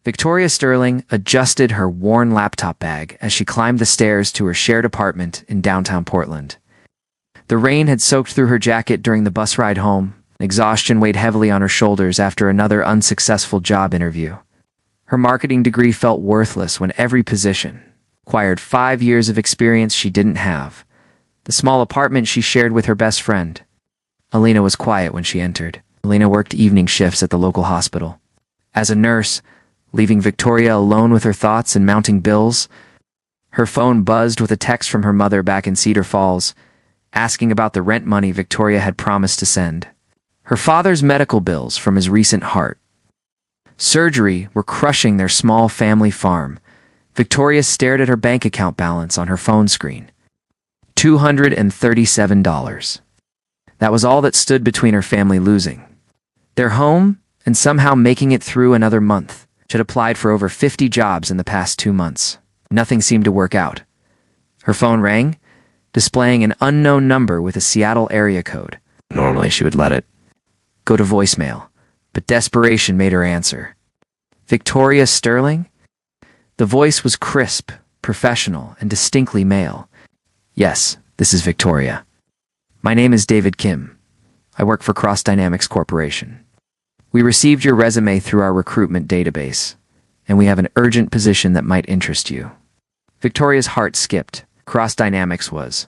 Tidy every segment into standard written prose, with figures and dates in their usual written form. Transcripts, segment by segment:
Victoria Sterling adjusted her worn laptop bag as she climbed the stairs to her shared apartment in downtown Portland. The rain had soaked through her jacket during the bus ride home. Exhaustion weighed heavily on her shoulders after another unsuccessful job interview. Her marketing degree felt worthless when every position required 5 years of experience she didn't have. The small apartment she shared with her best friend, Alina, was quiet when she entered. Alina worked evening shifts at the local hospital. As a nurse, leaving Victoria alone with her thoughts and mounting bills, her phone buzzed with a text from her mother back in Cedar Falls, asking about the rent money Victoria had promised to send. Her father's medical bills from his recent heart surgery were crushing their small family farm. Victoria stared at her bank account balance on her phone screen. $237. That was all that stood between her family losing their home and somehow making it through another month. She had applied for over 50 jobs in the past 2 months. Nothing seemed to work out. Her phone rang, displaying an unknown number with a Seattle area code. Normally she would let it go to voicemail, but desperation made her answer. Victoria Sterling? The voice was crisp, professional, and distinctly male. Yes, this is Victoria. My name is David Kim. I work for Cross Dynamics Corporation. We received your resume through our recruitment database, and we have an urgent position that might interest you. Victoria's heart skipped. Cross Dynamics was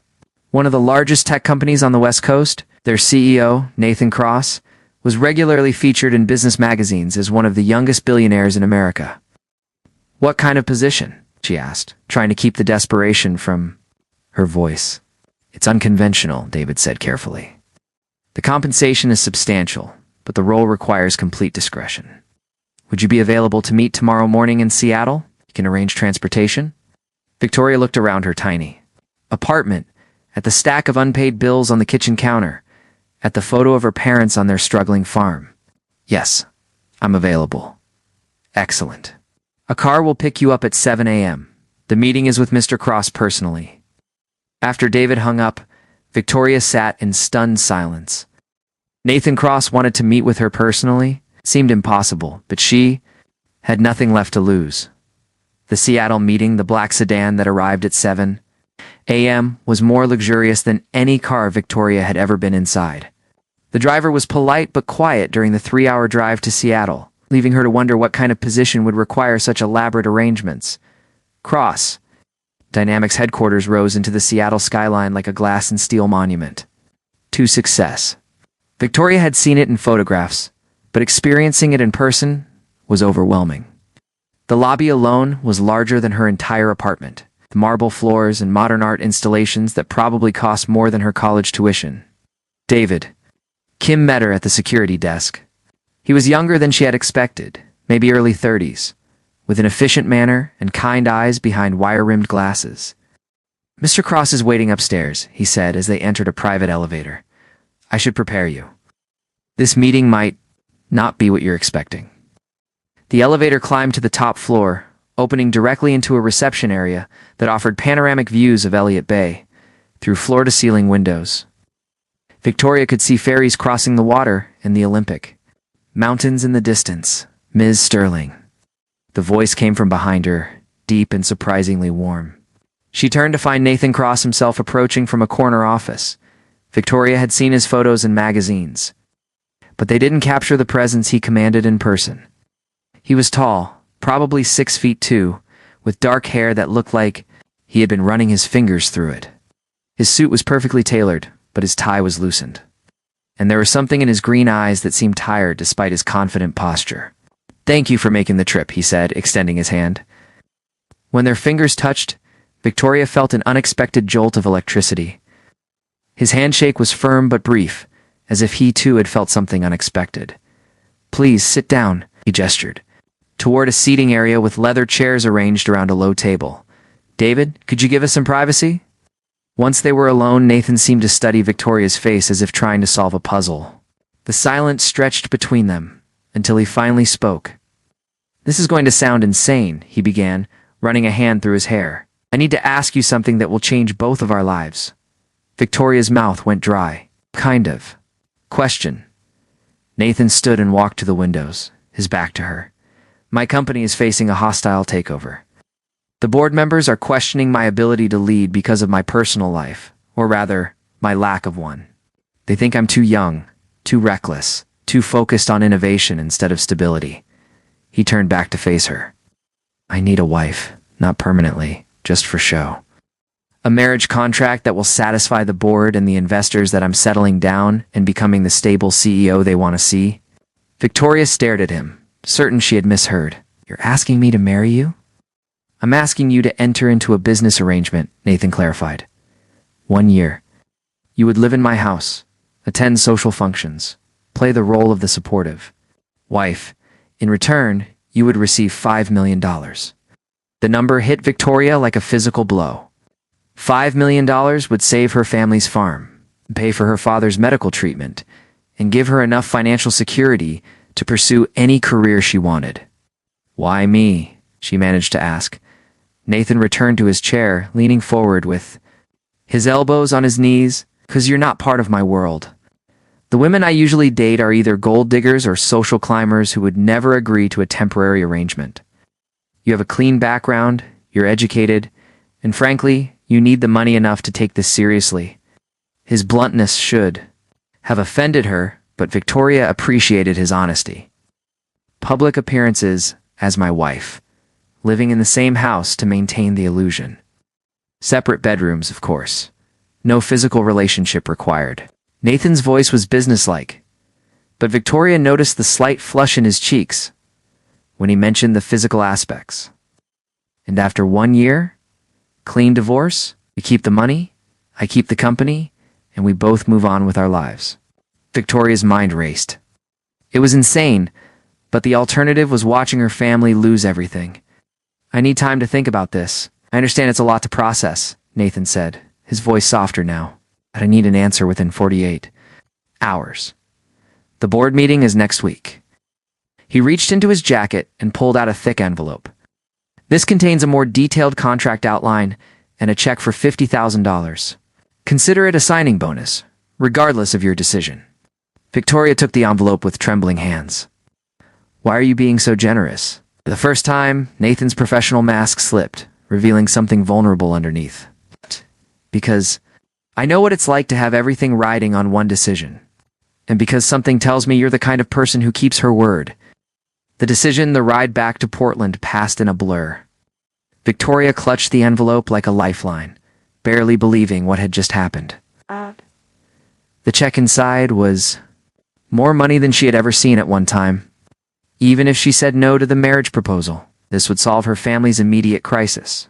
one of the largest tech companies on the West Coast. Their CEO, Nathan Cross, was regularly featured in business magazines as one of the youngest billionaires in America. What kind of position? She asked, trying to keep the desperation from her voice. It's unconventional, David said carefully. The compensation is substantial, but the role requires complete discretion. Would you be available to meet tomorrow morning in Seattle? You can arrange transportation. Victoria looked around her tiny apartment, at the stack of unpaid bills on the kitchen counter, at the photo of her parents on their struggling farm. Yes, I'm available. Excellent. A car will pick you up at 7 a.m. The meeting is with Mr. Cross personally. After David hung up, Victoria sat in stunned silence. Nathan Cross wanted to meet with her personally. It seemed impossible, but she had nothing left to lose. The Seattle meeting, the black sedan that arrived at 7 a.m., was more luxurious than any car Victoria had ever been inside. The driver was polite but quiet during the 3-hour drive to Seattle, leaving her to wonder what kind of position would require such elaborate arrangements. Cross Dynamics headquarters rose into the Seattle skyline like a glass and steel monument to success. Victoria had seen it in photographs, but experiencing it in person was overwhelming. The lobby alone was larger than her entire apartment, with marble floors and modern art installations that probably cost more than her college tuition. David Kim met her at the security desk. He was younger than she had expected, maybe early 30s, with an efficient manner and kind eyes behind wire-rimmed glasses. Mr. Cross is waiting upstairs, he said as they entered a private elevator. I should prepare you. This meeting might not be what you're expecting. The elevator climbed to the top floor, opening directly into a reception area that offered panoramic views of Elliott Bay through floor-to-ceiling windows. Victoria could see ferries crossing the water and the Olympic mountains in the distance. Ms. Sterling. The voice came from behind her, deep and surprisingly warm. She turned to find Nathan Cross himself approaching from a corner office. Victoria had seen his photos in magazines, but they didn't capture the presence he commanded in person. He was tall, probably 6'2", with dark hair that looked like he had been running his fingers through it. His suit was perfectly tailored, but his tie was loosened. And there was something in his green eyes that seemed tired despite his confident posture. Thank you for making the trip, he said, extending his hand. When their fingers touched, Victoria felt an unexpected jolt of electricity. His handshake was firm but brief, as if he too had felt something unexpected. Please, sit down, he gestured, toward a seating area with leather chairs arranged around a low table. David, could you give us some privacy? Once they were alone, Nathan seemed to study Victoria's face as if trying to solve a puzzle. The silence stretched between them, until he finally spoke. This is going to sound insane, he began, running a hand through his hair. I need to ask you something that will change both of our lives. Victoria's mouth went dry. Kind of. Question. Nathan stood and walked to the windows, his back to her. My company is facing a hostile takeover. The board members are questioning my ability to lead because of my personal life, or rather, my lack of one. They think I'm too young, too reckless, too focused on innovation instead of stability. He turned back to face her. I need a wife, not permanently, just for show. A marriage contract that will satisfy the board and the investors that I'm settling down and becoming the stable CEO they want to see. Victoria stared at him, certain she had misheard. You're asking me to marry you? I'm asking you to enter into a business arrangement, Nathan clarified. 1 year. You would live in my house, attend social functions, play the role of the supportive wife. In return, you would receive $5 million. The number hit Victoria like a physical blow. $5 million would save her family's farm, pay for her father's medical treatment, and give her enough financial security to pursue any career she wanted. Why me? She managed to ask. Nathan returned to his chair, leaning forward with his elbows on his knees. 'Cause you're not part of my world. The women I usually date are either gold diggers or social climbers who would never agree to a temporary arrangement. You have a clean background, you're educated, and frankly, you need the money enough to take this seriously. His bluntness should have offended her, but Victoria appreciated his honesty. Public appearances as my wife, living in the same house to maintain the illusion. Separate bedrooms, of course. No physical relationship required. Nathan's voice was businesslike, but Victoria noticed the slight flush in his cheeks when he mentioned the physical aspects. And after 1 year, clean divorce, you keep the money, I keep the company, and we both move on with our lives. Victoria's mind raced. It was insane, but the alternative was watching her family lose everything. I need time to think about this. I understand it's a lot to process, Nathan said, his voice softer now, but I need an answer within 48 hours. The board meeting is next week. He reached into his jacket and pulled out a thick envelope. This contains a more detailed contract outline and a check for $50,000. Consider it a signing bonus, regardless of your decision. Victoria took the envelope with trembling hands. Why are you being so generous? For the first time, Nathan's professional mask slipped, revealing something vulnerable underneath. Because I know what it's like to have everything riding on one decision. And because something tells me you're the kind of person who keeps her word. The decision, the ride back to Portland, passed in a blur. Victoria clutched the envelope like a lifeline, barely believing what had just happened. The check inside was more money than she had ever seen at one time. Even if she said no to the marriage proposal, this would solve her family's immediate crisis.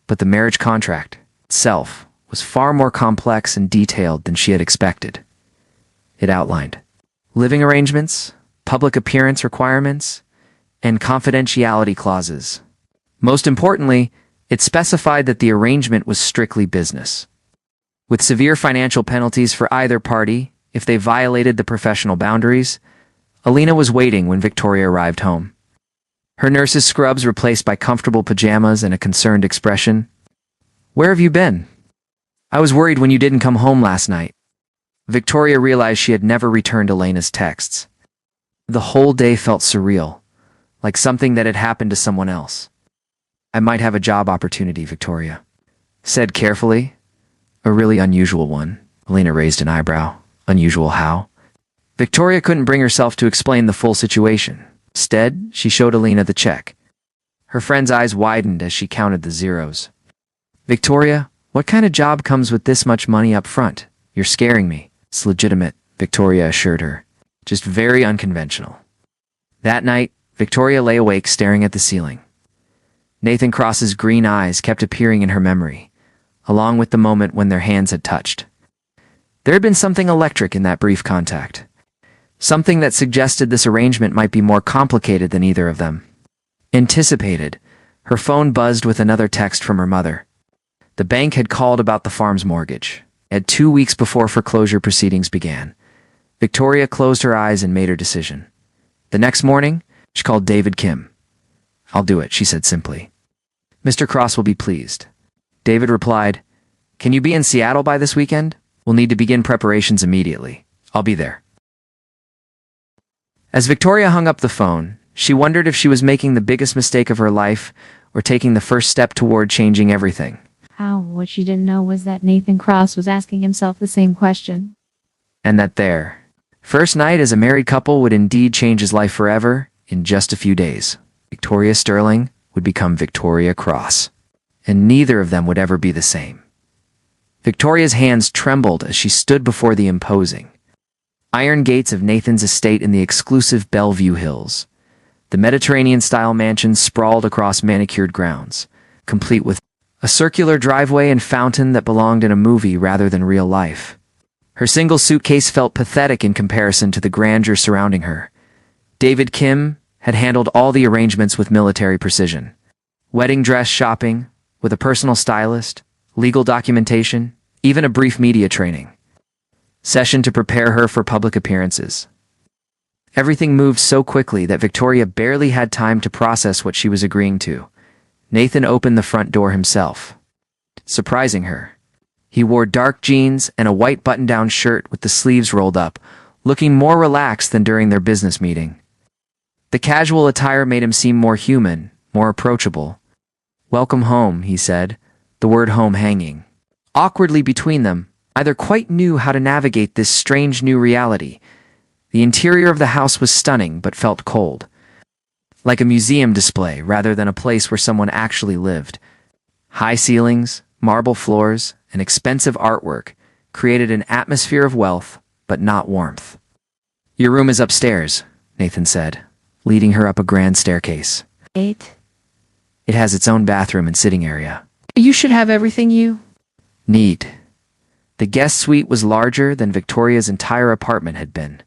But the marriage contract itself was far more complex and detailed than she had expected. It outlined living arrangements, public appearance requirements, and confidentiality clauses. Most importantly, it specified that the arrangement was strictly business, with severe financial penalties for either party if they violated the professional boundaries. Alina was waiting when Victoria arrived home. Her nurse's scrubs replaced by comfortable pajamas and a concerned expression. Where have you been? I was worried when you didn't come home last night. Victoria realized she had never returned Elena's texts. The whole day felt surreal, like something that had happened to someone else. I might have a job opportunity, Victoria said carefully. A really unusual one. Elena raised an eyebrow. Unusual how? Victoria couldn't bring herself to explain the full situation. Instead, she showed Elena the check. Her friend's eyes widened as she counted the zeros. Victoria, what kind of job comes with this much money up front? You're scaring me. It's legitimate, Victoria assured her. Just very unconventional. That night, Victoria lay awake staring at the ceiling. Nathan Cross's green eyes kept appearing in her memory, along with the moment when their hands had touched. There had been something electric in that brief contact. Something that suggested this arrangement might be more complicated than either of them. Anticipated, her phone buzzed with another text from her mother. The bank had called about the farm's mortgage. At 2 weeks before foreclosure proceedings began, Victoria closed her eyes and made her decision. The next morning, she called David Kim. I'll do it, she said simply. Mr. Cross will be pleased. David replied, Can you be in Seattle by this weekend? We'll need to begin preparations immediately. I'll be there. As Victoria hung up the phone, She wondered if she was making the biggest mistake of her life or taking the first step toward changing everything. What she didn't know was that Nathan Cross was asking himself the same question. And that their first night as a married couple would indeed change his life forever in just a few days. Victoria Sterling would become Victoria Cross, and neither of them would ever be the same. Victoria's hands trembled as she stood before the imposing iron gates of Nathan's estate in the exclusive Bellevue Hills. The Mediterranean-style mansion sprawled across manicured grounds, complete with a circular driveway and fountain that belonged in a movie rather than real life. Her single suitcase felt pathetic in comparison to the grandeur surrounding her. David Kim had handled all the arrangements with military precision. Wedding dress shopping, with a personal stylist, legal documentation, even a brief media training session to prepare her for public appearances. Everything moved so quickly that Victoria barely had time to process what she was agreeing to. Nathan opened the front door himself, surprising her. He wore dark jeans and a white button-down shirt with the sleeves rolled up, looking more relaxed than during their business meeting. The casual attire made him seem more human, more approachable. "Welcome home," he said, the word home hanging awkwardly between them. Neither quite knew how to navigate this strange new reality. The interior of the house was stunning but felt cold, like a museum display rather than a place where someone actually lived. High ceilings, marble floors, and expensive artwork created an atmosphere of wealth, but not warmth. "Your room is upstairs," Nathan said, leading her up a grand staircase. It has its own bathroom and sitting area. You should have everything you need. The guest suite was larger than Victoria's entire apartment had been.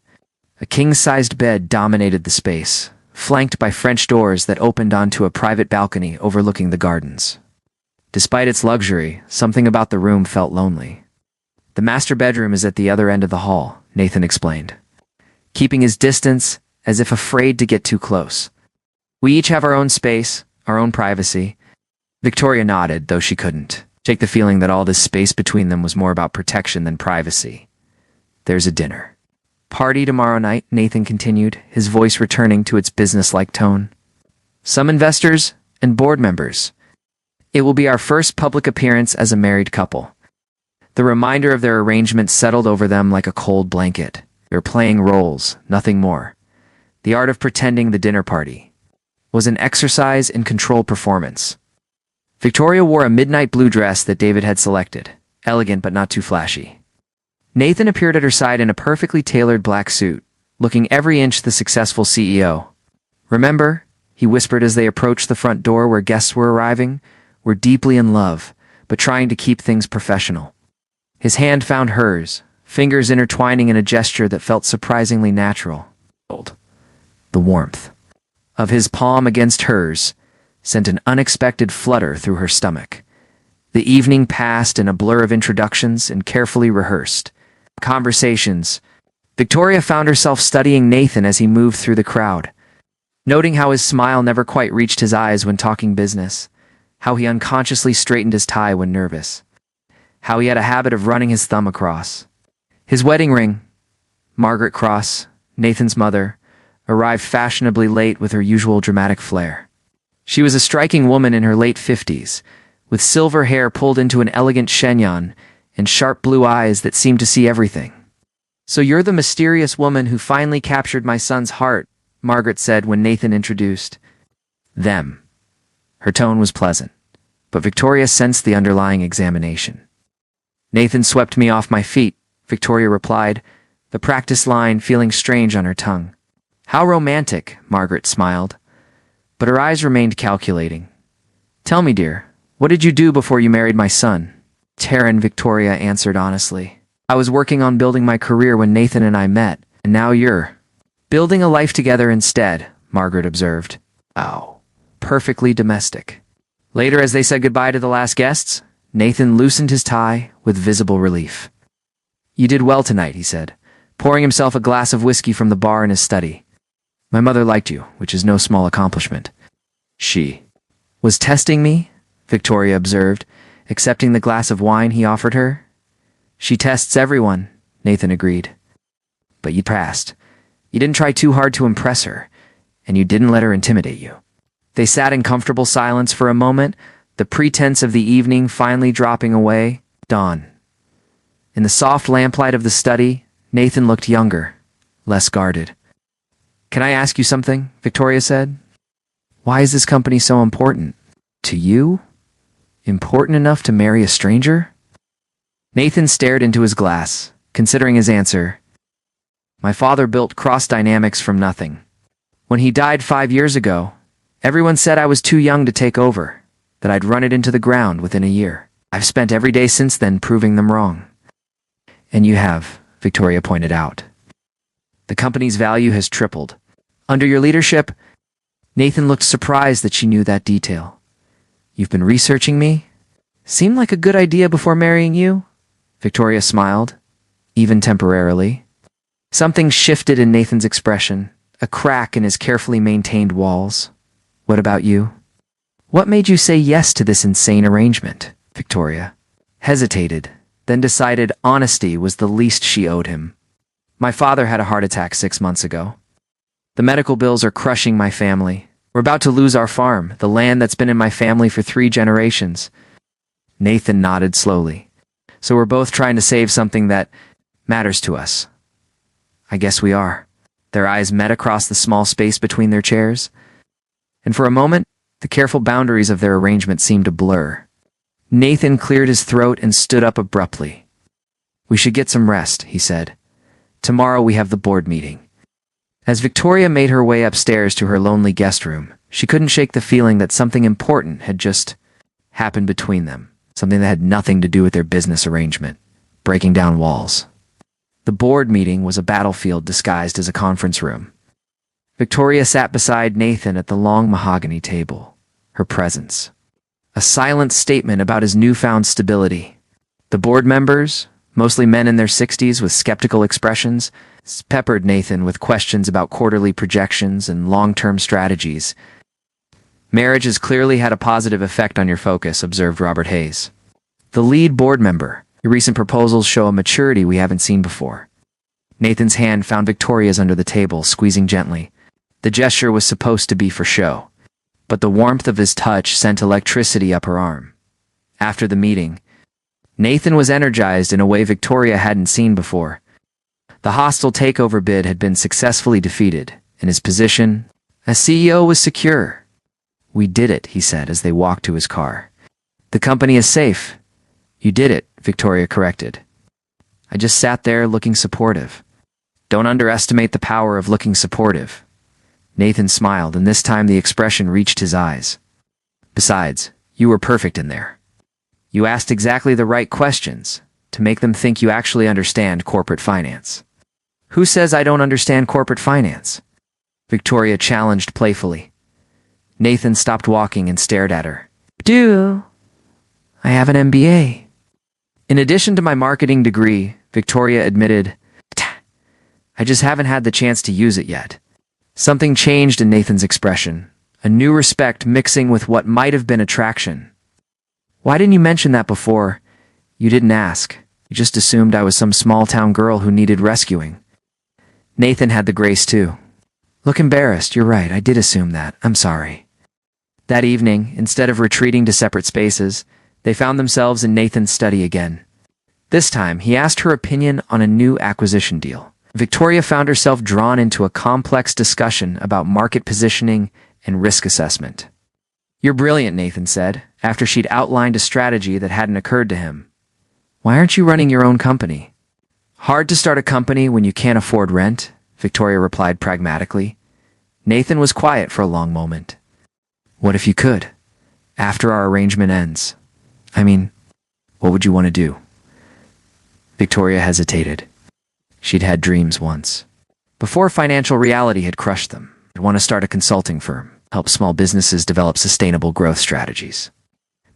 A king-sized bed dominated the space, flanked by French doors that opened onto a private balcony overlooking the gardens. Despite its luxury, something about the room felt lonely. "The master bedroom is at the other end of the hall," Nathan explained, keeping his distance as if afraid to get too close. "We each have our own space, our own privacy." Victoria nodded, though she couldn't shake the feeling that all this space between them was more about protection than privacy. "There's a dinner party tomorrow night," Nathan continued, his voice returning to its business-like tone. "Some investors and board members. It will be our first public appearance as a married couple." The reminder of their arrangement settled over them like a cold blanket. They were playing roles, nothing more. The art of pretending the dinner party was an exercise in controlled performance. Victoria wore a midnight blue dress that David had selected, elegant but not too flashy. Nathan appeared at her side in a perfectly tailored black suit, looking every inch the successful CEO. "Remember," he whispered as they approached the front door where guests were arriving, "we're deeply in love, but trying to keep things professional." His hand found hers, fingers intertwining in a gesture that felt surprisingly natural. The warmth of his palm against hers sent an unexpected flutter through her stomach. The evening passed in a blur of introductions and carefully rehearsed conversations. Victoria found herself studying Nathan as he moved through the crowd, noting how his smile never quite reached his eyes when talking business, how he unconsciously straightened his tie when nervous, how he had a habit of running his thumb across. His wedding ring, Margaret Cross, Nathan's mother, arrived fashionably late with her usual dramatic flair. She was a striking woman in her late 50s, with silver hair pulled into an elegant chignon and sharp blue eyes that seemed to see everything. "So you're the mysterious woman who finally captured my son's heart," Margaret said when Nathan introduced them. Her tone was pleasant, but Victoria sensed the underlying examination. "Nathan swept me off my feet," Victoria replied, the practice line feeling strange on her tongue. "How romantic," Margaret smiled, but her eyes remained calculating. "Tell me, dear, what did you do before you married my son?" Taryn, Victoria answered honestly. "I was working on building my career when Nathan and I met, and now you're building a life together instead," Margaret observed. "Oh, perfectly domestic." Later, as they said goodbye to the last guests, Nathan loosened his tie with visible relief. "You did well tonight," he said, pouring himself a glass of whiskey from the bar in his study. "My mother liked you, which is no small accomplishment." "She was testing me," Victoria observed, accepting the glass of wine he offered her. "She tests everyone," Nathan agreed. "But you passed. You didn't try too hard to impress her, and you didn't let her intimidate you. They sat in comfortable silence for a moment, the pretense of the evening finally dropping away. Dawn. In the soft lamplight of the study, Nathan looked younger, less guarded. "Can I ask you something?" Victoria said. "Why is this company so important? To you? Important enough to marry a stranger?" Nathan stared into his glass, considering his answer. "My father built Cross Dynamics from nothing. When he died 5 years ago, everyone said I was too young to take over, that I'd run it into the ground within a year. I've spent every day since then proving them wrong." "And you have," Victoria pointed out. "The company's value has tripled. Under your leadership." Nathan looked surprised that she knew that detail. "You've been researching me? Seemed like a good idea before marrying you?" Victoria smiled, even temporarily. Something shifted in Nathan's expression, a crack in his carefully maintained walls. "What about you? What made you say yes to this insane arrangement?" Victoria hesitated, then decided honesty was the least she owed him. "My father had a heart attack 6 months ago. The medical bills are crushing my family. We're about to lose our farm, the land that's been in my family for 3 generations. Nathan nodded slowly. "So we're both trying to save something that matters to us." "I guess we are." Their eyes met across the small space between their chairs. And for a moment, the careful boundaries of their arrangement seemed to blur. Nathan cleared his throat and stood up abruptly. "We should get some rest," he said. "Tomorrow we have the board meeting." As Victoria made her way upstairs to her lonely guest room, she couldn't shake the feeling that something important had just happened between them, something that had nothing to do with their business arrangement, breaking down walls. The board meeting was a battlefield disguised as a conference room. Victoria sat beside Nathan at the long mahogany table, her presence a silent statement about his newfound stability. The board members, mostly men in their 60s with skeptical expressions, peppered Nathan with questions about quarterly projections and long-term strategies. "Marriage has clearly had a positive effect on your focus," observed Robert Hayes, the lead board member. "Your recent proposals show a maturity we haven't seen before." Nathan's hand found Victoria's under the table, squeezing gently. The gesture was supposed to be for show, but the warmth of his touch sent electricity up her arm. After the meeting, Nathan was energized in a way Victoria hadn't seen before. The hostile takeover bid had been successfully defeated, and his position as CEO was secure. "We did it," he said as they walked to his car. "The company is safe." "You did it," Victoria corrected. "I just sat there looking supportive." "Don't underestimate the power of looking supportive." Nathan smiled, and this time the expression reached his eyes. "Besides, you were perfect in there. You asked exactly the right questions to make them think you actually understand corporate finance." "Who says I don't understand corporate finance?" Victoria challenged playfully. Nathan stopped walking and stared at her. "Do I have an MBA?" "In addition to my marketing degree," Victoria admitted, "I just haven't had the chance to use it yet." Something changed in Nathan's expression, a new respect mixing with what might have been attraction. "Why didn't you mention that before?" "You didn't ask. You just assumed I was some small-town girl who needed rescuing." Nathan had the grace too. "Look embarrassed. You're right. I did assume that. I'm sorry." That evening, instead of retreating to separate spaces, they found themselves in Nathan's study again. This time, he asked her opinion on a new acquisition deal. Victoria found herself drawn into a complex discussion about market positioning and risk assessment. "You're brilliant," Nathan said, after she'd outlined a strategy that hadn't occurred to him. "Why aren't you running your own company?" "Hard to start a company when you can't afford rent," Victoria replied pragmatically. Nathan was quiet for a long moment. "What if you could? After our arrangement ends? I mean, what would you want to do?" Victoria hesitated. She'd had dreams once, before financial reality had crushed them. She'd want to start a consulting firm, help small businesses develop sustainable growth strategies.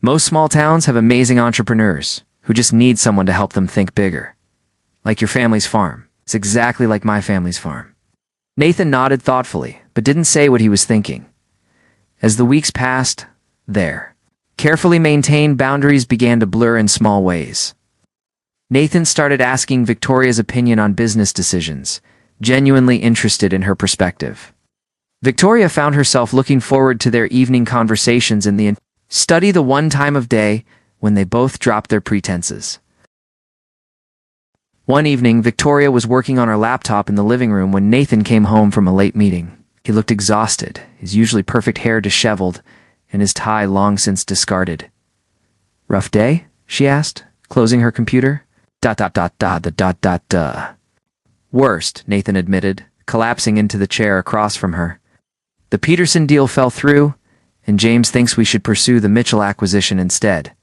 Most small towns have amazing entrepreneurs who just need someone to help them think bigger. Like your family's farm. It's exactly like my family's farm. Nathan nodded thoughtfully, but didn't say what he was thinking. As the weeks passed, their carefully maintained boundaries began to blur in small ways. Nathan started asking Victoria's opinion on business decisions, genuinely interested in her perspective. Victoria found herself looking forward to their evening conversations in the study, the one time of day when they both dropped their pretenses. One evening, Victoria was working on her laptop in the living room when Nathan came home from a late meeting. He looked exhausted, his usually perfect hair disheveled, and his tie long since discarded. "Rough day?" she asked, closing her computer. Worst, Nathan admitted, collapsing into the chair across from her. "The Peterson deal fell through, and James thinks we should pursue the Mitchell acquisition instead.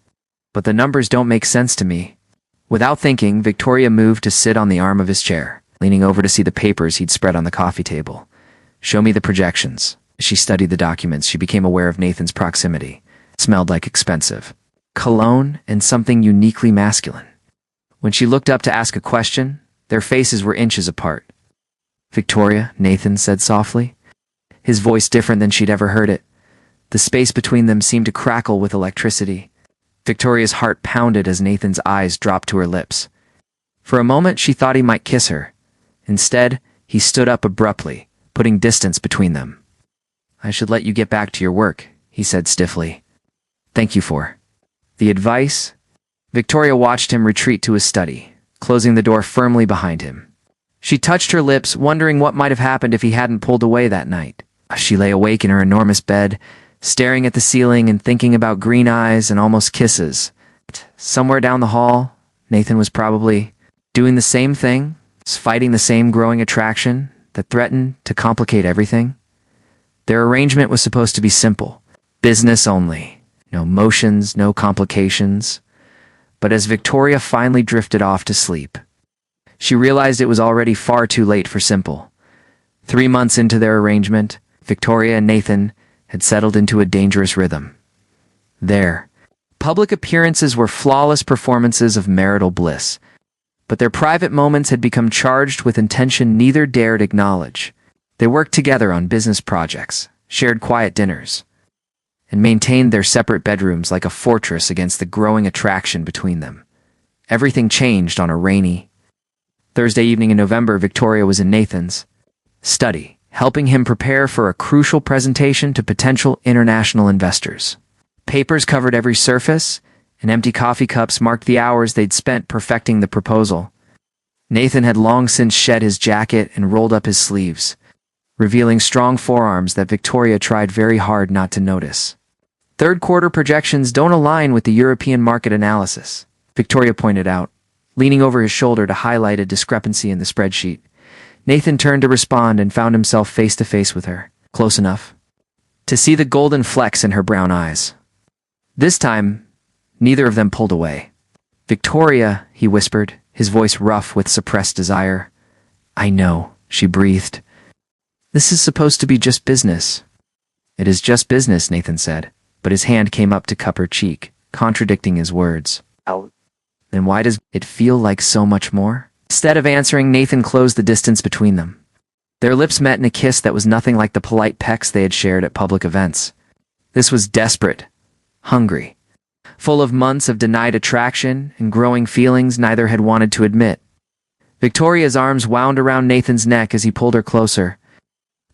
But the numbers don't make sense to me." Without thinking, Victoria moved to sit on the arm of his chair, leaning over to see the papers he'd spread on the coffee table. "Show me the projections." As she studied the documents, she became aware of Nathan's proximity. It smelled like expensive cologne and something uniquely masculine. When she looked up to ask a question, their faces were inches apart. "Victoria," Nathan said softly, his voice different than she'd ever heard it. The space between them seemed to crackle with electricity. Victoria's heart pounded as Nathan's eyes dropped to her lips. For a moment, she thought he might kiss her. Instead, he stood up abruptly, putting distance between them. "I should let you get back to your work," he said stiffly. "Thank you for the advice." Victoria watched him retreat to his study, closing the door firmly behind him. She touched her lips, wondering what might have happened if he hadn't pulled away that night. She lay awake in her enormous bed, staring at the ceiling and thinking about green eyes and almost kisses. Somewhere down the hall, Nathan was probably doing the same thing, fighting the same growing attraction that threatened to complicate everything. Their arrangement was supposed to be simple, business only, no motions, no complications. But as Victoria finally drifted off to sleep, she realized it was already far too late for simple. 3 months into their arrangement, Victoria and Nathan had settled into a dangerous rhythm. Their public appearances were flawless performances of marital bliss, but their private moments had become charged with intention neither dared acknowledge. They worked together on business projects, shared quiet dinners, and maintained their separate bedrooms like a fortress against the growing attraction between them. Everything changed on a rainy Thursday evening in November. Victoria was in Nathan's study, helping him prepare for a crucial presentation to potential international investors. Papers covered every surface, and empty coffee cups marked the hours they'd spent perfecting the proposal. Nathan had long since shed his jacket and rolled up his sleeves, revealing strong forearms that Victoria tried very hard not to notice. "Third quarter projections don't align with the European market analysis," Victoria pointed out, leaning over his shoulder to highlight a discrepancy in the spreadsheet. Nathan turned to respond and found himself face to face with her, close enough to see the golden flecks in her brown eyes. This time, neither of them pulled away. "Victoria," he whispered, his voice rough with suppressed desire. "I know," she breathed. "This is supposed to be just business." "It is just business," Nathan said, but his hand came up to cup her cheek, contradicting his words. "Then why does it feel like so much more?" Instead of answering, Nathan closed the distance between them. Their lips met in a kiss that was nothing like the polite pecks they had shared at public events. This was desperate, hungry, full of months of denied attraction and growing feelings neither had wanted to admit. Victoria's arms wound around Nathan's neck as he pulled her closer,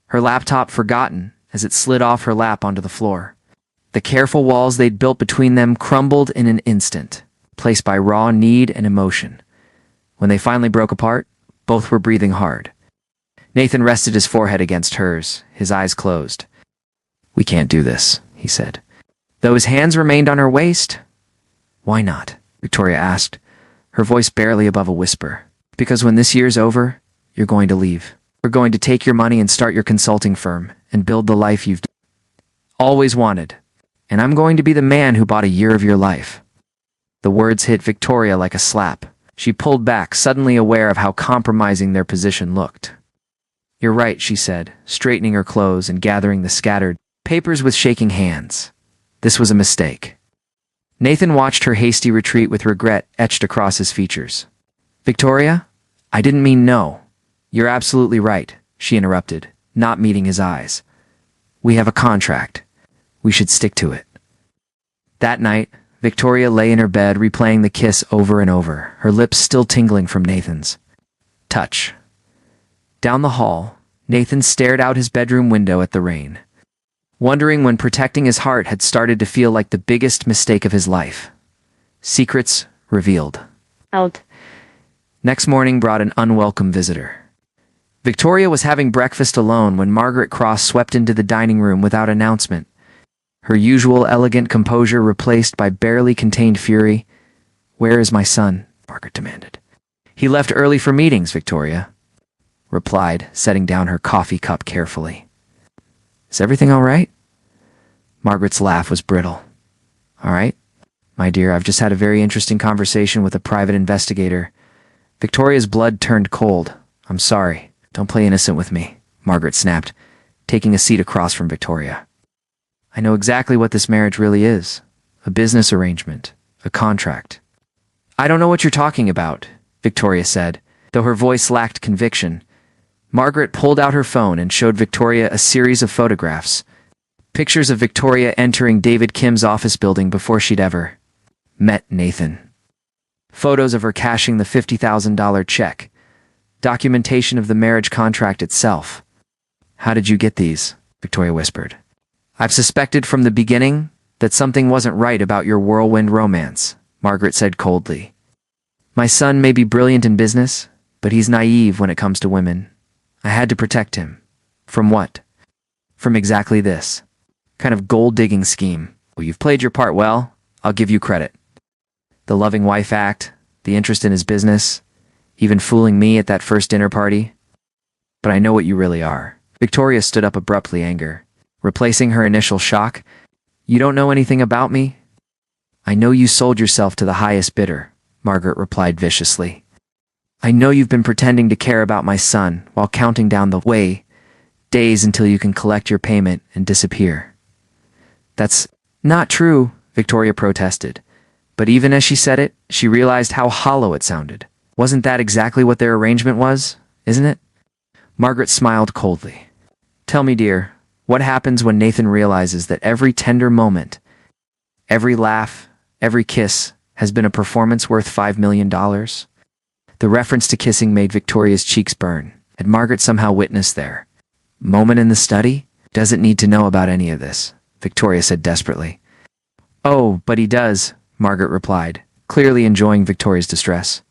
her laptop forgotten as it slid off her lap onto the floor. The careful walls they'd built between them crumbled in an instant, placed by raw need and emotion. When they finally broke apart, both were breathing hard. Nathan rested his forehead against hers, his eyes closed. "We can't do this," he said. Though his hands remained on her waist. "Why not?" Victoria asked, her voice barely above a whisper. "Because when this year's over, you're going to leave. We're going to take your money and start your consulting firm and build the life you've always wanted. And I'm going to be the man who bought a year of your life." The words hit Victoria like a slap. She pulled back, suddenly aware of how compromising their position looked. "You're right," she said, straightening her clothes and gathering the scattered papers with shaking hands. This was a mistake. Nathan watched her hasty retreat with regret etched across his features. "Victoria, I didn't mean no. You're absolutely right," she interrupted, not meeting his eyes. "We have a contract. We should stick to it." That night, Victoria lay in her bed replaying the kiss over and over, her lips still tingling from Nathan's touch. Down the hall, Nathan stared out his bedroom window at the rain, wondering when protecting his heart had started to feel like the biggest mistake of his life. Secrets revealed. Out. Next morning brought an unwelcome visitor. Victoria was having breakfast alone when Margaret Cross swept into the dining room without announcement, her usual elegant composure replaced by barely contained fury. "Where is my son?" Margaret demanded. "He left early for meetings," Victoria replied, setting down her coffee cup carefully. "Is everything all right?" Margaret's laugh was brittle. "All right, my dear, I've just had a very interesting conversation with a private investigator." Victoria's blood turned cold. "I'm sorry. Don't play innocent with me," Margaret snapped, taking a seat across from Victoria. "I know exactly what this marriage really is. A business arrangement. A contract." "I don't know what you're talking about," Victoria said, though her voice lacked conviction. Margaret pulled out her phone and showed Victoria a series of photographs. Pictures of Victoria entering David Kim's office building before she'd ever met Nathan. Photos of her cashing the $50,000 check. Documentation of the marriage contract itself. "How did you get these?" Victoria whispered. "I've suspected from the beginning that something wasn't right about your whirlwind romance," Margaret said coldly. "My son may be brilliant in business, but he's naive when it comes to women. I had to protect him. From what? From exactly this kind of gold-digging scheme. Well, you've played your part well. I'll give you credit. The loving wife act, the interest in his business, even fooling me at that first dinner party. But I know what you really are." Victoria stood up abruptly, anger replacing her initial shock. "You don't know anything about me?" "I know you sold yourself to the highest bidder," Margaret replied viciously. "I know you've been pretending to care about my son while counting down the days until you can collect your payment and disappear." "That's not true," Victoria protested. But even as she said it, she realized how hollow it sounded. Wasn't that exactly what their arrangement was, isn't it? Margaret smiled coldly. "Tell me, dear, what happens when Nathan realizes that every tender moment, every laugh, every kiss has been a performance worth $5 million? The reference to kissing made Victoria's cheeks burn. Had Margaret somehow witnessed their moment in the study? "Doesn't need to know about any of this," Victoria said desperately. "Oh, but he does," Margaret replied, clearly enjoying Victoria's distress.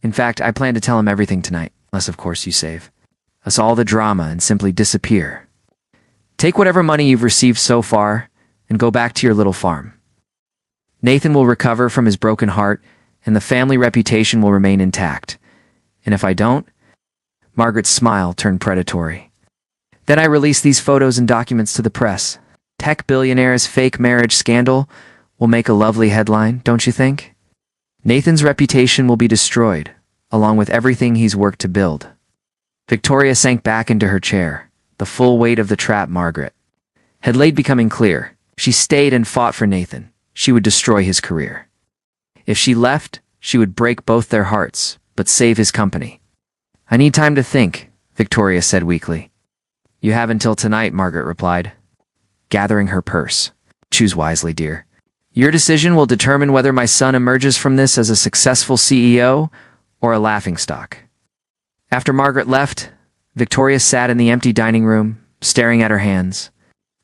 "In fact, I plan to tell him everything tonight, unless of course you save us all the drama and simply disappear. Take whatever money you've received so far and go back to your little farm. Nathan will recover from his broken heart and the family reputation will remain intact. And if I don't," Margaret's smile turned predatory, "then I release these photos and documents to the press. Tech billionaire's fake marriage scandal will make a lovely headline, don't you think? Nathan's reputation will be destroyed, along with everything he's worked to build." Victoria sank back into her chair, the full weight of the trap Margaret had laid becoming clear. She stayed and fought for Nathan. She would destroy his career. If she left, she would break both their hearts, but save his company. "I need time to think," Victoria said weakly. "You have until tonight," Margaret replied, gathering her purse. "Choose wisely, dear. Your decision will determine whether my son emerges from this as a successful CEO or a laughingstock." After Margaret left, Victoria sat in the empty dining room, staring at her hands.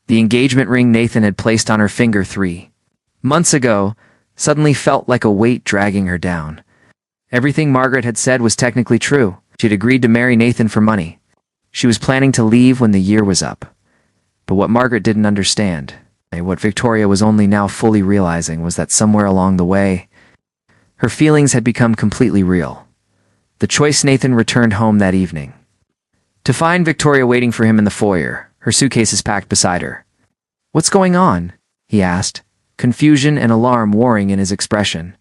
The engagement ring Nathan had placed on her finger 3 months ago suddenly felt like a weight dragging her down. Everything Margaret had said was technically true. She'd agreed to marry Nathan for money. She was planning to leave when the year was up. But what Margaret didn't understand, and what Victoria was only now fully realizing, was that somewhere along the way, her feelings had become completely real. The choice Nathan returned home that evening, to find Victoria waiting for him in the foyer, her suitcases packed beside her. "What's going on?" he asked, confusion and alarm warring in his expression.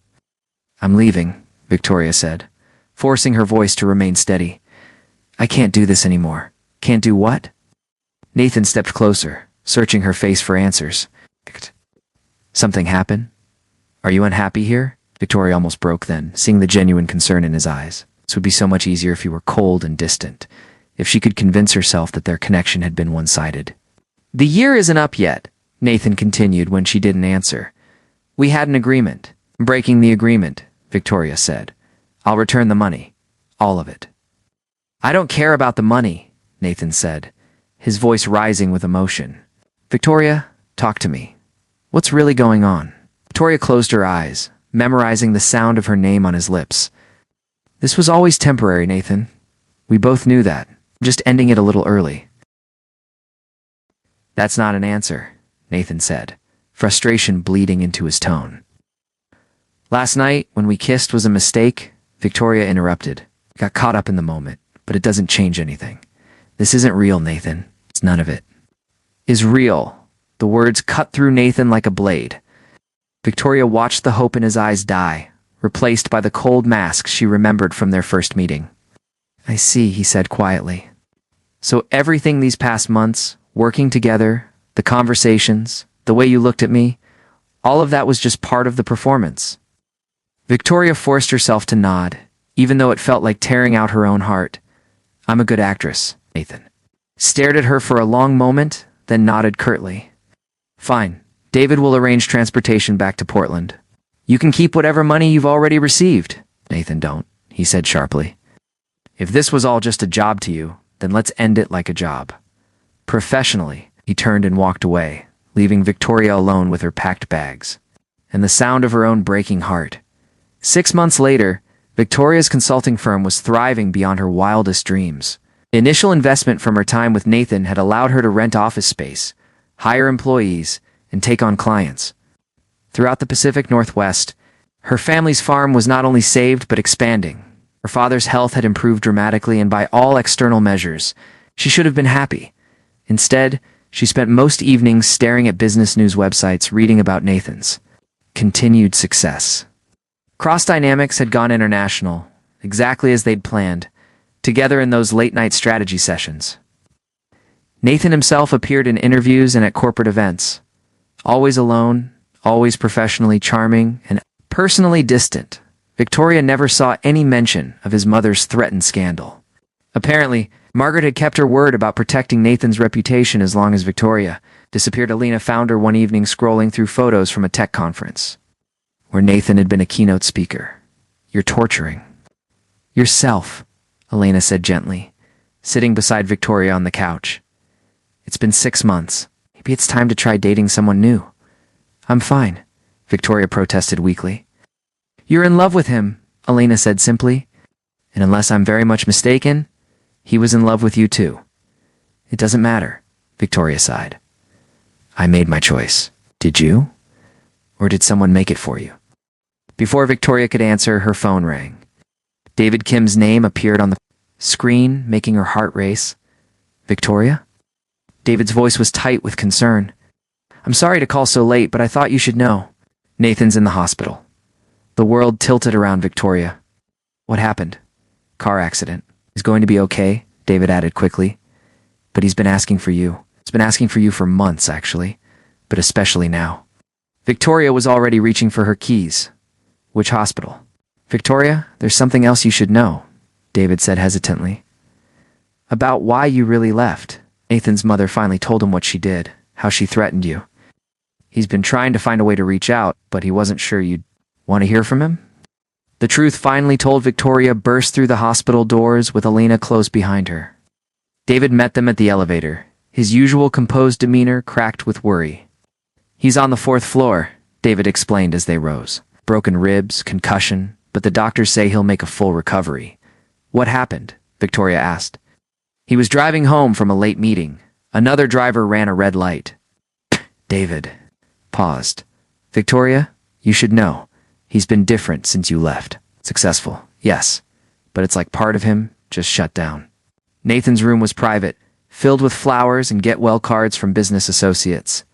"I'm leaving," Victoria said, forcing her voice to remain steady. "I can't do this anymore." "Can't do what?" Nathan stepped closer, searching her face for answers. "Something happened? Are you unhappy here?" Victoria almost broke then, seeing the genuine concern in his eyes. This would be so much easier if he were cold and distant, if she could convince herself that their connection had been one-sided. "The year isn't up yet," Nathan continued when she didn't answer. "We had an agreement." "Breaking the agreement," Victoria said. "I'll return the money. All of it." "I don't care about the money," Nathan said, his voice rising with emotion. Victoria, talk to me. What's really going on? Victoria closed her eyes, memorizing the sound of her name on his lips. This was always temporary, Nathan. We both knew that. Just ending it a little early. That's not an answer, Nathan said, frustration bleeding into his tone. Last night, when we kissed was a mistake, Victoria interrupted. Got caught up in the moment, but it doesn't change anything. This isn't real, Nathan. It's none of it. Is real. The words cut through Nathan like a blade. Victoria watched the hope in his eyes die, replaced by the cold mask she remembered from their first meeting. I see, he said quietly. So everything these past months, working together, the conversations, the way you looked at me, all of that was just part of the performance. Victoria forced herself to nod, even though it felt like tearing out her own heart. I'm a good actress, Nathan. Stared at her for a long moment, then nodded curtly. Fine. David will arrange transportation back to Portland. You can keep whatever money you've already received. Nathan, don't, he said sharply. If this was all just a job to you, then let's end it like a job. Professionally, he turned and walked away, leaving Victoria alone with her packed bags and the sound of her own breaking heart. 6 months later, Victoria's consulting firm was thriving beyond her wildest dreams. Initial investment from her time with Nathan had allowed her to rent office space, hire employees, and take on clients. Throughout the Pacific Northwest, her family's farm was not only saved but expanding. Her father's health had improved dramatically, and by all external measures, she should have been happy. Instead, she spent most evenings staring at business news websites reading about Nathan's continued success. Cross Dynamics had gone international, exactly as they'd planned, together in those late-night strategy sessions. Nathan himself appeared in interviews and at corporate events. Always alone, always professionally charming, and personally distant, Victoria never saw any mention of his mother's threatened scandal. Apparently, Margaret had kept her word about protecting Nathan's reputation as long as Victoria disappeared. Alina found her one evening scrolling through photos from a tech conference, where Nathan had been a keynote speaker. You're torturing yourself, Elena said gently, sitting beside Victoria on the couch. It's been 6 months. Maybe it's time to try dating someone new. I'm fine, Victoria protested weakly. You're in love with him, Elena said simply. And unless I'm very much mistaken, he was in love with you too. It doesn't matter, Victoria sighed. I made my choice. Did you? Or did someone make it for you? Before Victoria could answer, her phone rang. David Kim's name appeared on the screen, making her heart race. Victoria? David's voice was tight with concern. I'm sorry to call so late, but I thought you should know. Nathan's in the hospital. The world tilted around Victoria. What happened? Car accident. He's going to be okay, David added quickly. But he's been asking for you. He's been asking for you for months, actually. But especially now. Victoria was already reaching for her keys. Which hospital? Victoria, there's something else you should know, David said hesitantly. About why you really left. Nathan's mother finally told him what she did, how she threatened you. He's been trying to find a way to reach out, but he wasn't sure you'd want to hear from him. The truth finally told Victoria burst through the hospital doors with Elena close behind her. David met them at the elevator, his usual composed demeanor cracked with worry. He's on the 4th floor, David explained as they rose. Broken ribs, concussion, but the doctors say he'll make a full recovery. What happened? Victoria asked. He was driving home from a late meeting. Another driver ran a red light. David paused. Victoria, you should know. He's been different since you left. Successful, yes. But it's like part of him just shut down. Nathan's room was private, filled with flowers and get-well cards from business associates.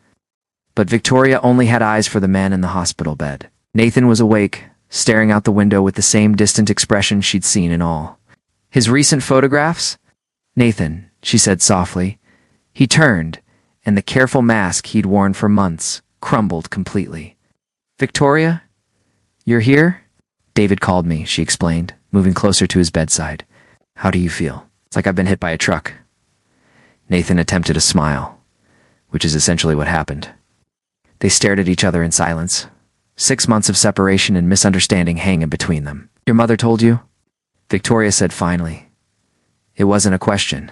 But Victoria only had eyes for the man in the hospital bed. Nathan was awake, staring out the window with the same distant expression she'd seen in all his recent photographs. Nathan, she said softly. He turned, and the careful mask he'd worn for months crumbled completely. Victoria? You're here? David called me, she explained, moving closer to his bedside. How do you feel? It's like I've been hit by a truck. Nathan attempted a smile, which is essentially what happened. They stared at each other in silence. 6 months of separation and misunderstanding hanging between them. Your mother told you? Victoria said finally. It wasn't a question.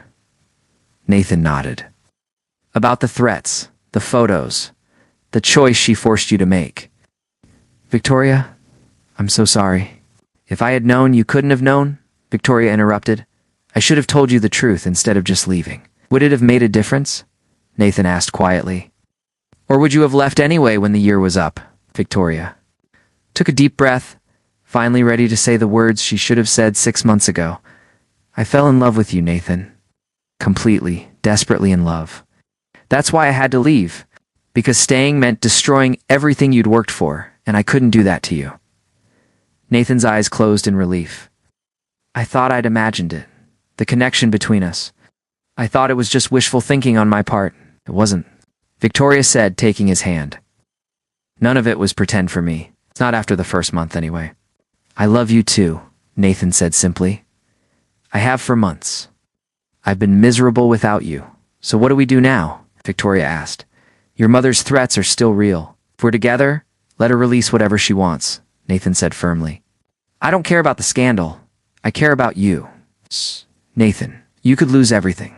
Nathan nodded. About the threats, the photos, the choice she forced you to make. Victoria, I'm so sorry. If I had known you couldn't have known, Victoria interrupted, I should have told you the truth instead of just leaving. Would it have made a difference? Nathan asked quietly. Or would you have left anyway when the year was up? Victoria took a deep breath, finally ready to say the words she should have said 6 months ago. I fell in love with you, Nathan. Completely, desperately in love. That's why I had to leave, because staying meant destroying everything you'd worked for, and I couldn't do that to you. Nathan's eyes closed in relief. I thought I'd imagined it, the connection between us. I thought it was just wishful thinking on my part. It wasn't. Victoria said, taking his hand. None of it was pretend for me. It's not after the first month anyway. I love you too, Nathan said simply. I have for months. I've been miserable without you. So what do we do now? Victoria asked. Your mother's threats are still real. If we're together, let her release whatever she wants, Nathan said firmly. I don't care about the scandal. I care about you. Nathan, you could lose everything.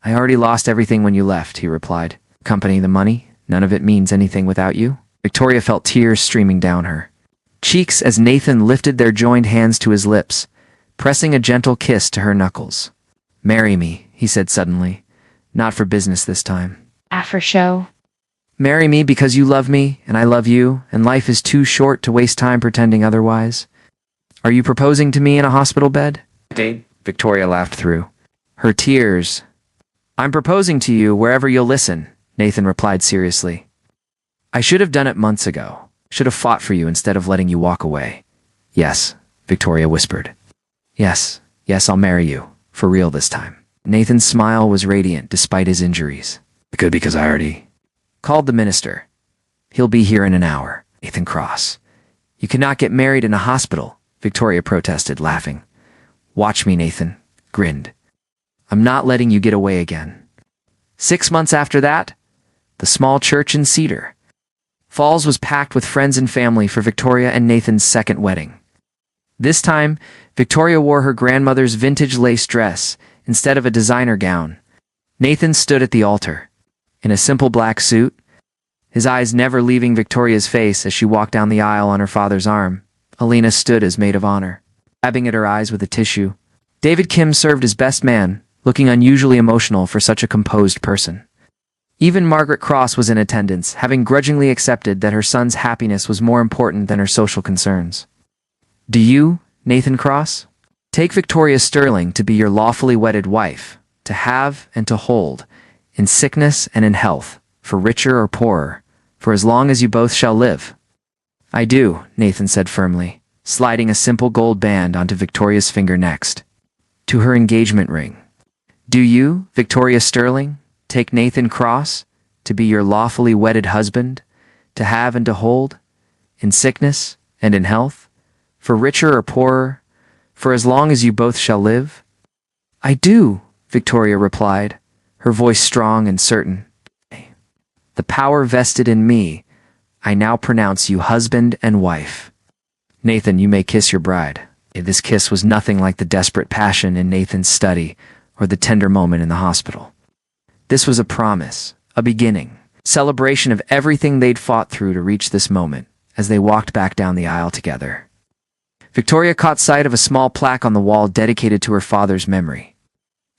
I already lost everything when you left, he replied. Company, the money, none of it means anything without you. Victoria felt tears streaming down her cheeks as Nathan lifted their joined hands to his lips, pressing a gentle kiss to her knuckles. Marry me, he said suddenly. Not for business this time. After show. Marry me because you love me, and I love you, and life is too short to waste time pretending otherwise. Are you proposing to me in a hospital bed? Date? Victoria laughed through her tears. I'm proposing to you wherever you'll listen, Nathan replied seriously. I should have done it months ago. Should have fought for you instead of letting you walk away. Yes, Victoria whispered. Yes, I'll marry you. For real this time. Nathan's smile was radiant despite his injuries. Good, because I already called the minister. He'll be here in an hour. Nathan Cross. You cannot get married in a hospital, Victoria protested, laughing. Watch me, Nathan grinned. I'm not letting you get away again. 6 months after that, the small church in Cedar Falls was packed with friends and family for Victoria and Nathan's second wedding. This time, Victoria wore her grandmother's vintage lace dress instead of a designer gown. Nathan stood at the altar, in a simple black suit, his eyes never leaving Victoria's face as she walked down the aisle on her father's arm. Alina stood as maid of honor, dabbing at her eyes with a tissue. David Kim served as best man, looking unusually emotional for such a composed person. Even Margaret Cross was in attendance, having grudgingly accepted that her son's happiness was more important than her social concerns. Do you, Nathan Cross, take Victoria Sterling to be your lawfully wedded wife, to have and to hold, in sickness and in health, for richer or poorer, for as long as you both shall live? I do, Nathan said firmly, sliding a simple gold band onto Victoria's finger next. To her engagement ring. Do you, Victoria Sterling, take Nathan Cross to be your lawfully wedded husband, to have and to hold, in sickness and in health, for richer or poorer, for as long as you both shall live? I do, Victoria replied, her voice strong and certain. The power vested in me, I now pronounce you husband and wife. Nathan, you may kiss your bride. This kiss was nothing like the desperate passion in Nathan's study or the tender moment in the hospital. This was a promise, a beginning, celebration of everything they'd fought through to reach this moment as they walked back down the aisle together. Victoria caught sight of a small plaque on the wall dedicated to her father's memory.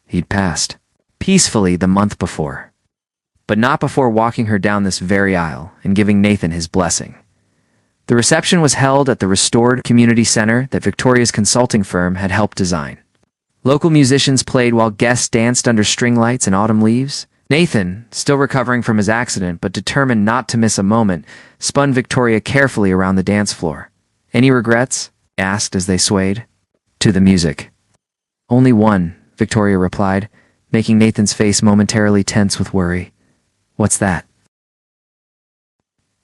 He'd passed peacefully the month before, but not before walking her down this very aisle and giving Nathan his blessing. The reception was held at the restored community center that Victoria's consulting firm had helped design. Local musicians played while guests danced under string lights and autumn leaves. Nathan, still recovering from his accident but determined not to miss a moment, spun Victoria carefully around the dance floor. Any regrets? He asked as they swayed. To the music. Only one, Victoria replied, making Nathan's face momentarily tense with worry. What's that?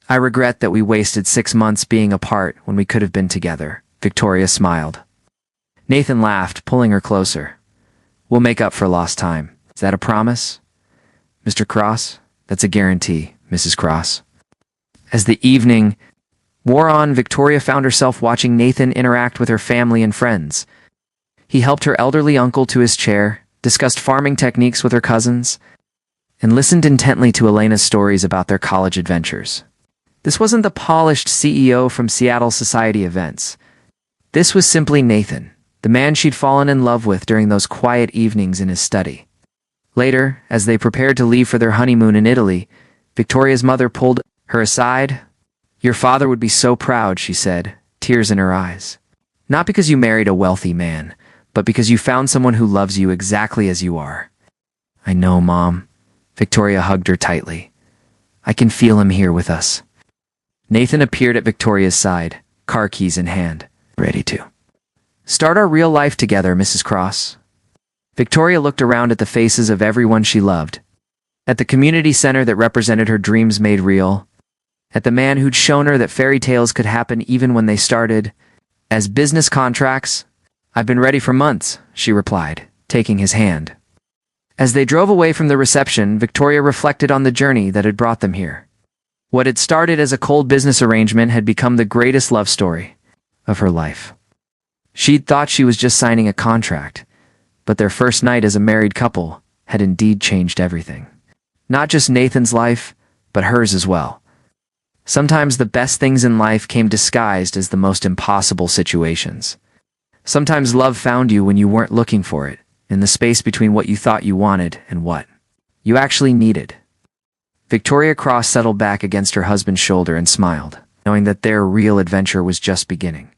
I regret that we wasted 6 months being apart when we could have been together, Victoria smiled. Nathan laughed, pulling her closer. We'll make up for lost time. Is that a promise? Mr. Cross? That's a guarantee, Mrs. Cross. As the evening wore on, Victoria found herself watching Nathan interact with her family and friends. He helped her elderly uncle to his chair, discussed farming techniques with her cousins, and listened intently to Elena's stories about their college adventures. This wasn't the polished CEO from Seattle society events. This was simply Nathan, the man she'd fallen in love with during those quiet evenings in his study. Later, as they prepared to leave for their honeymoon in Italy, Victoria's mother pulled her aside. "Your father would be so proud," she said, tears in her eyes. "Not because you married a wealthy man, but because you found someone who loves you exactly as you are." "I know, Mom." Victoria hugged her tightly. "I can feel him here with us." Nathan appeared at Victoria's side, car keys in hand. "Ready to start our real life together, Mrs. Cross." Victoria looked around at the faces of everyone she loved. At the community center that represented her dreams made real. At the man who'd shown her that fairy tales could happen even when they started as business contracts. "I've been ready for months," she replied, taking his hand. As they drove away from the reception, Victoria reflected on the journey that had brought them here. What had started as a cold business arrangement had become the greatest love story of her life. She'd thought she was just signing a contract, but their first night as a married couple had indeed changed everything. Not just Nathan's life, but hers as well. Sometimes the best things in life came disguised as the most impossible situations. Sometimes love found you when you weren't looking for it, in the space between what you thought you wanted and what you actually needed. Victoria Cross settled back against her husband's shoulder and smiled, knowing that their real adventure was just beginning.